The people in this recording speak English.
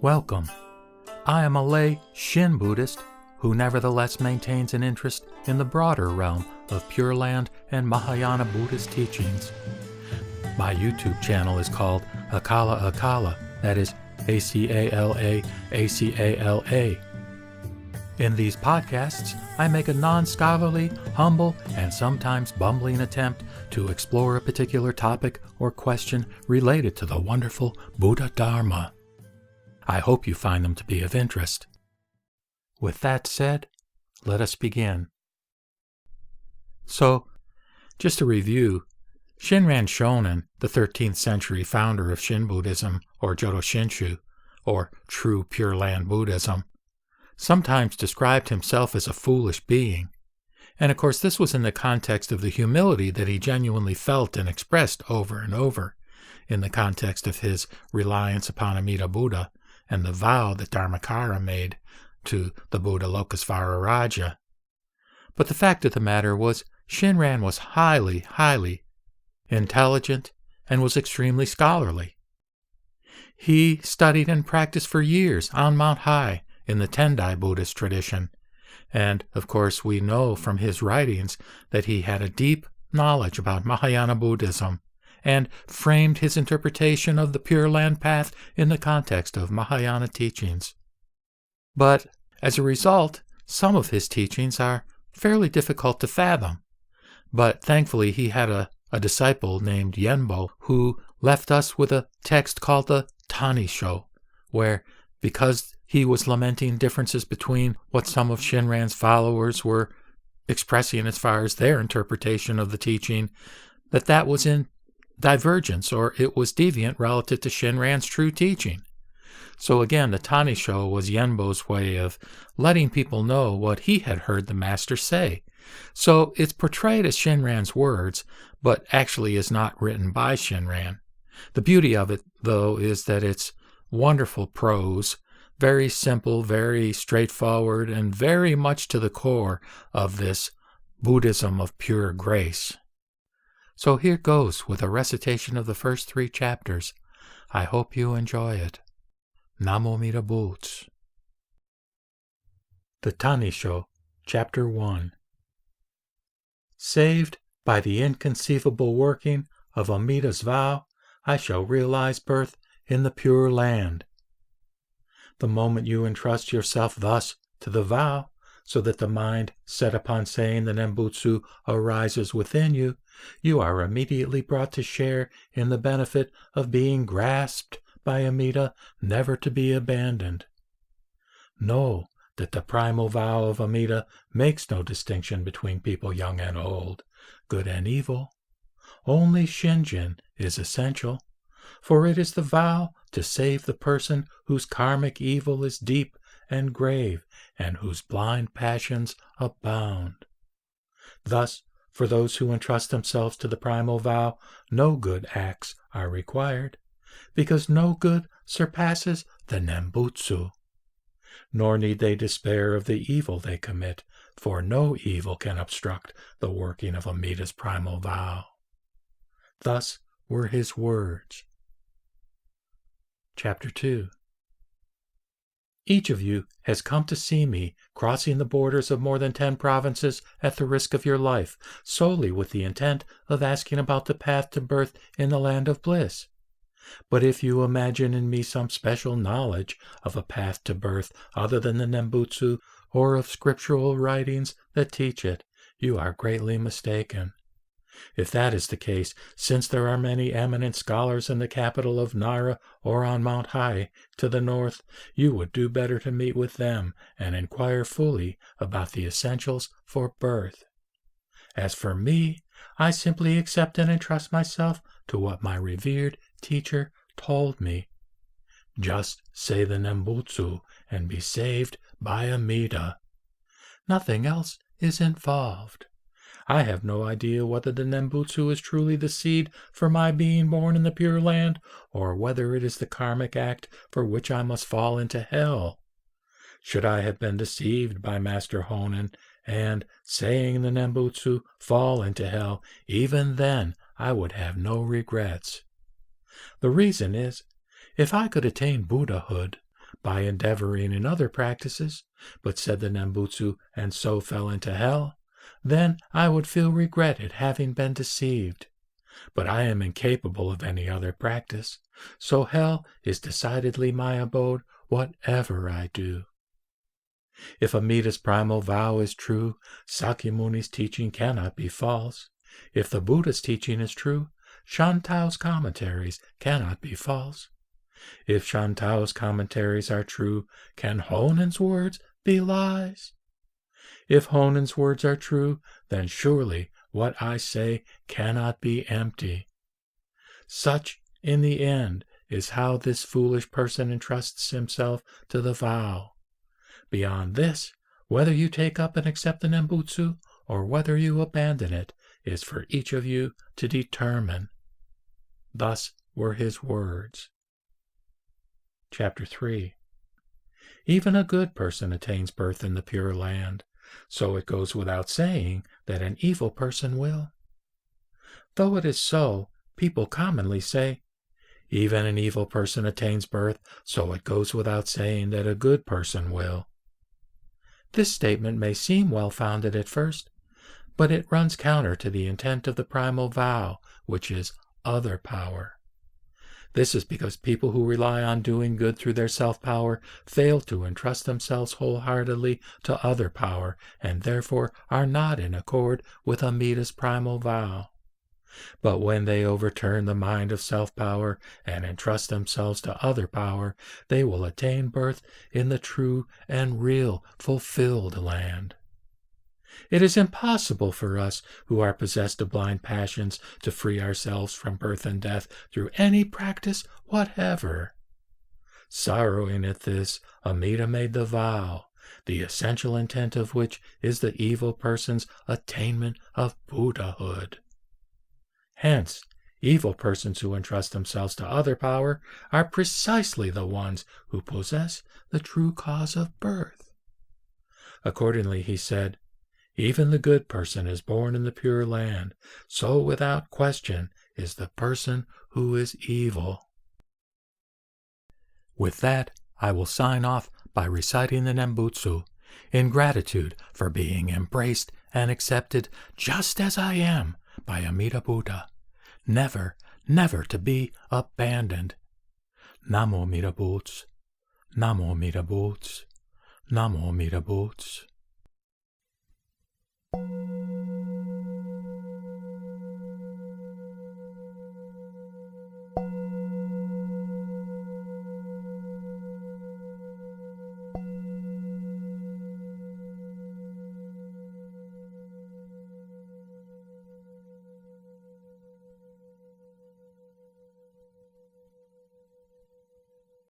Welcome. I am a lay Shin Buddhist who nevertheless maintains an interest in the broader realm of Pure Land and Mahayana Buddhist teachings. My YouTube channel is called Akala Akala, that is A-C-A-L-A, A-C-A-L-A. In these podcasts, I make a non-scholarly, humble, and sometimes bumbling attempt to explore a particular topic or question related to the wonderful Buddha Dharma. I hope you find them to be of interest. With that said, let us begin. So, just to review, Shinran Shonen, the 13th century founder of Shin Buddhism, or Jodo Shinshu, or true Pure Land Buddhism, sometimes described himself as a foolish being. And of course this was in the context of the humility that he genuinely felt and expressed over and over, in the context of his reliance upon Amida Buddha and the vow that Dharmakara made to the Buddha Lokesvara Raja. But the fact of the matter was, Shinran was highly intelligent and was extremely scholarly. He studied and practiced for years on Mount High in the Tendai Buddhist tradition, and of course we know from his writings that he had a deep knowledge about Mahayana Buddhism, and framed his interpretation of the Pure Land path in the context of Mahayana teachings. But as a result, some of his teachings are fairly difficult to fathom. But thankfully he had a disciple named Yenbo who left us with a text called the Tannisho, where, because he was lamenting differences between what some of Shinran's followers were expressing as far as their interpretation of the teaching, that was in divergence, or it was deviant relative to Shinran's true teaching. So again, the Tannisho was Yenbo's way of letting people know what he had heard the master say. So it's portrayed as Shinran's words, but actually is not written by Shinran. The beauty of it, though, is that it's wonderful prose, very simple, very straightforward, and very much to the core of this Buddhism of pure grace. So here goes with a recitation of the first 3 chapters. I hope you enjoy it. Namo Amida Butsu. The Tannisho, Chapter 1. Saved by the inconceivable working of Amida's vow, I shall realize birth in the Pure Land. The moment you entrust yourself thus to the vow, so that the mind set upon saying the Nembutsu arises within you, you are immediately brought to share in the benefit of being grasped by Amida, never to be abandoned. Know that the primal vow of Amida makes no distinction between people young and old, good and evil. Only Shinjin is essential, for it is the vow to save the person whose karmic evil is deep and grave, and whose blind passions abound. Thus, for those who entrust themselves to the primal vow, no good acts are required, because no good surpasses the Nembutsu. Nor need they despair of the evil they commit, for no evil can obstruct the working of Amida's primal vow. Thus were his words. Chapter 2. Each of you has come to see me crossing the borders of more than 10 provinces at the risk of your life, solely with the intent of asking about the path to birth in the land of bliss. But if you imagine in me some special knowledge of a path to birth other than the Nembutsu, or of scriptural writings that teach it, you are greatly mistaken. If that is the case, since there are many eminent scholars in the capital of Nara or on Mount High to the north, you would do better to meet with them and inquire fully about the essentials for birth. As for me, I simply accept and entrust myself to what my revered teacher told me. Just say the Nembutsu and be saved by Amida. Nothing else is involved. I have no idea whether the Nembutsu is truly the seed for my being born in the Pure Land, or whether it is the karmic act for which I must fall into hell. Should I have been deceived by Master Honen, and, saying the Nembutsu, fall into hell, even then I would have no regrets. The reason is, if I could attain Buddhahood, by endeavoring in other practices, but said the Nembutsu and so fell into hell, then I would feel regret at having been deceived. But I am incapable of any other practice, so hell is decidedly my abode, whatever I do. If Amida's primal vow is true, Sakyamuni's teaching cannot be false. If the Buddha's teaching is true, Shantao's commentaries cannot be false. If Shantao's commentaries are true, can Honen's words be lies? If Honen's words are true, then surely what I say cannot be empty. Such, in the end, is how this foolish person entrusts himself to the vow. Beyond this, whether you take up and accept the Nembutsu, or whether you abandon it, is for each of you to determine. Thus were his words. Chapter 3. Even a good person attains birth in the Pure Land, so it goes without saying that an evil person will. Though it is so, people commonly say, even an evil person attains birth, so it goes without saying that a good person will. This statement may seem well-founded at first, but it runs counter to the intent of the primal vow, which is other power. This is because people who rely on doing good through their self-power fail to entrust themselves wholeheartedly to other power, and therefore are not in accord with Amida's primal vow. But when they overturn the mind of self-power and entrust themselves to other power, they will attain birth in the true and real fulfilled land. It is impossible for us who are possessed of blind passions to free ourselves from birth and death through any practice whatever. Sorrowing at this, Amida made the vow, the essential intent of which is the evil person's attainment of Buddhahood. Hence, evil persons who entrust themselves to other power are precisely the ones who possess the true cause of birth. Accordingly, he said, even the good person is born in the Pure Land, so without question is the person who is evil. With that, I will sign off by reciting the Nembutsu, in gratitude for being embraced and accepted just as I am by Amida Buddha, never, never to be abandoned. Namo Amida Butsu, Namo Amida Butsu, Namo Amida Butsu.